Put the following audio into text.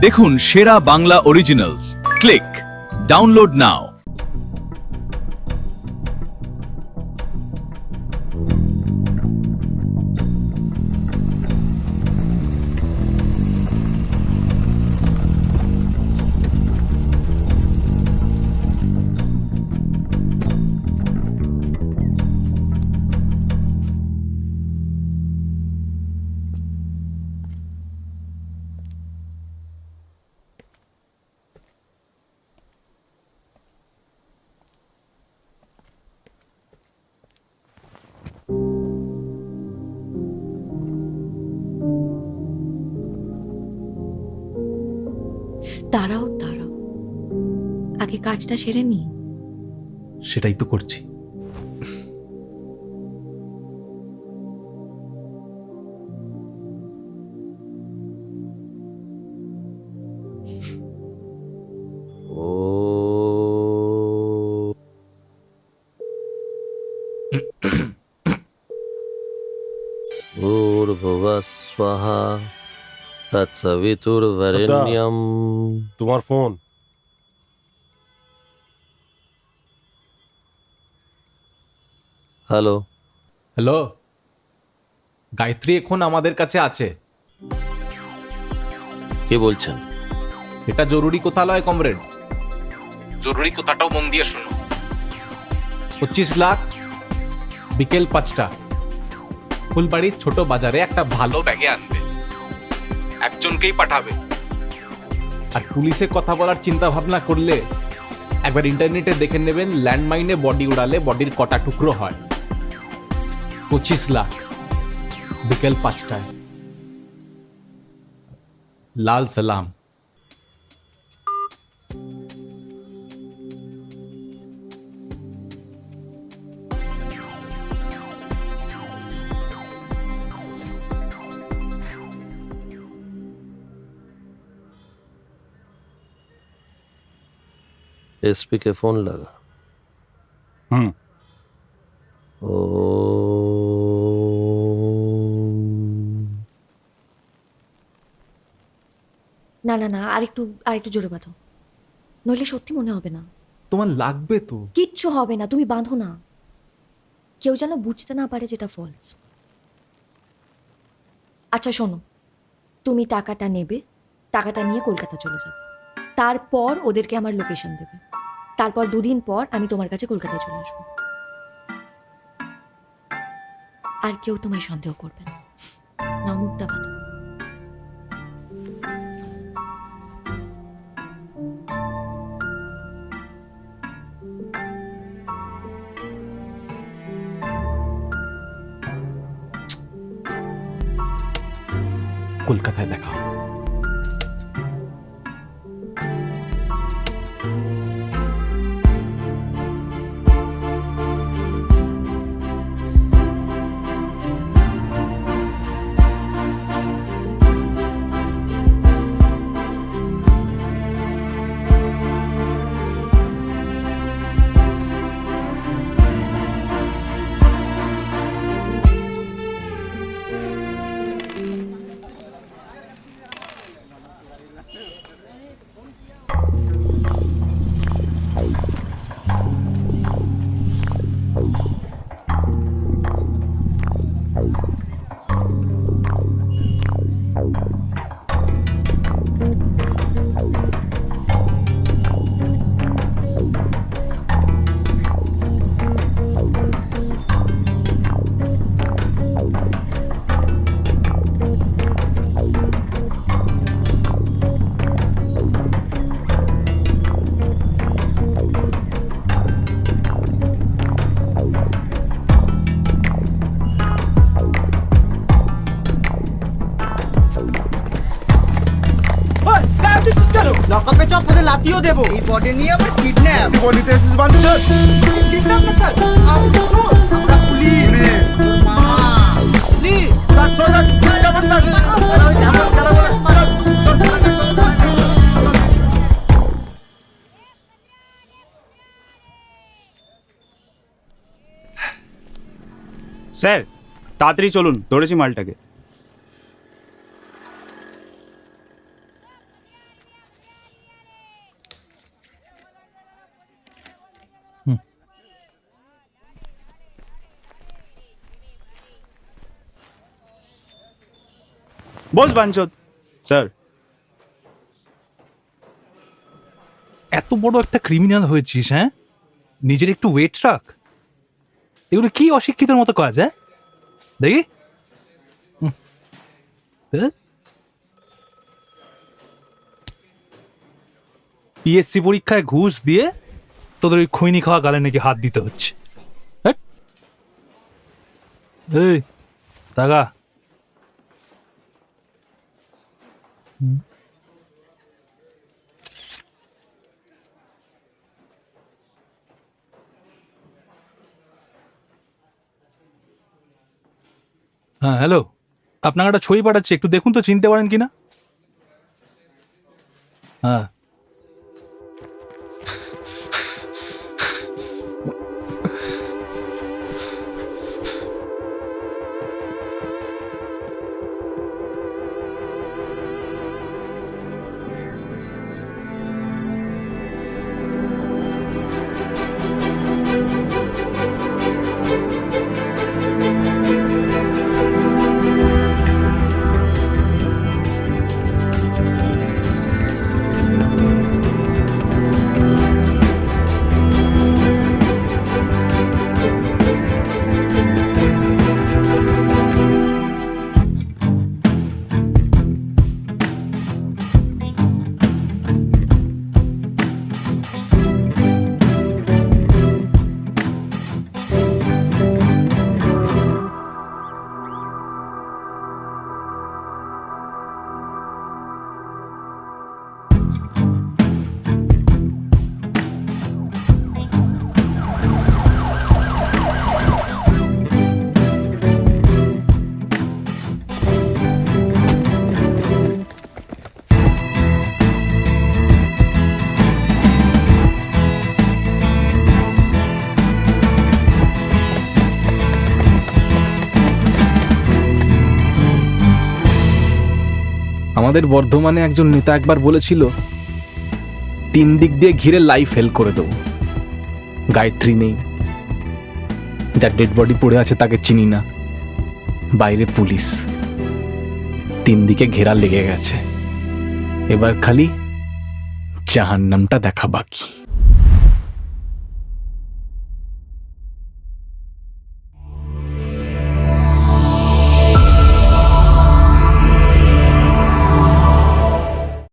দেখুন সেরা Bangla originals. Click download নাও। দাঁড়াও দাঁড়াও, আগে কাজটা সেরে নি। সেটাই তো করছি। ভূর্ভুবঃ স্বাহা তৎসবিতুর্বরেণ্যম। তোমার ফোন। হ্যালো, হ্যালো, গায়ত্রী এখন আমাদের কাছে আছে। কে বলছেন? সেটা জরুরি কথা লয় কমরেড। জরুরি কথাটাও মন দিয়ে শোনো। 25 লাখ বিকেল 5টা ফুলবাড়ির ছোট বাজারে একটা ভালো ব্যাগে আনবে। একজনকেই পাঠাবে। আর পুলিশে কথা বলার চিন্তা ভাবনা করলে একবার ইন্টারনেটে দেখে নেবেন, ল্যান্ডমাইনে বডি উড়ালে বডির কটা টুকরো হয়। 25 লাখ বিকেল 5টায়। লাল সালাম। एसपी के फोन लगा। ओ না না না, আরেকটু জোরে বাঁধো, নইলে সত্যি মনে হবে না। তোমার লাগবে তো। কিচ্ছু হবে না, তুমি বাঁধো না। কেউ যেন বুঝতে না পারে যেটা ফলস। আচ্ছা শোনো, তুমি টাকাটা নেবে, টাকাটা নিয়ে কলকাতা চলে যাবে। তারপর ওদেরকে আমার লোকেশন দেবে। তারপর 2 দিন পর আমি তোমার কাছে কলকাতায় চলে আসবো। আর কেউ তোমায় সন্দেহ করবে না। না, মুখটা বাঁধো। কলকাতায় দেখা হবে। লকআপে চপ ওদের লাতিও দেবো। এই বডি নিয়ে আবার কিডন্যাপ। বলিতে এসেছিস বাঞ্চত। কিডন্যাপ না স্যার, আমরা চোর, আমরা পুলিশ। মামা পুলিশ। স্যার চল যা বস স্যার। আরে কেমন খেলা বলে চল স্যার তাড়াতাড়ি চলুন, ধরেছি মালটাকে। বস বাঞ্চদ স্যার। এত বড় একটা ক্রিমিনাল হয়েছিস, হ্যাঁ? নিজের একটু ওয়েট রাখ। এগুলো কি অশিক্ষিতের মতো কাজ, হ্যাঁ? দেখি পিএসসি পরীক্ষায় ঘুষ দিয়ে তোদের ওই খৈনি খাওয়া গালে নাকি হাত দিতে হচ্ছে। হ্যাট। এই তাগা, হ্যাঁ হ্যালো, আপনাকে একটা ছবি পাঠাচ্ছি, একটু দেখুন তো চিনতে পারেন কিনা। হ্যাঁ আমাদের বর্ধমানে একজন নেতা একবার বলেছিল 3 দিক দিয়ে ঘিরে লাইফ হেল করে দেবো। গায়ত্রী নেই, যার ডেড বডি পড়ে আছে তাকে চিনি না, বাইরে পুলিশ, 3 দিকে ঘেরা লেগে গেছে। এবার খালি জাহান্নামটা দেখা বাকি।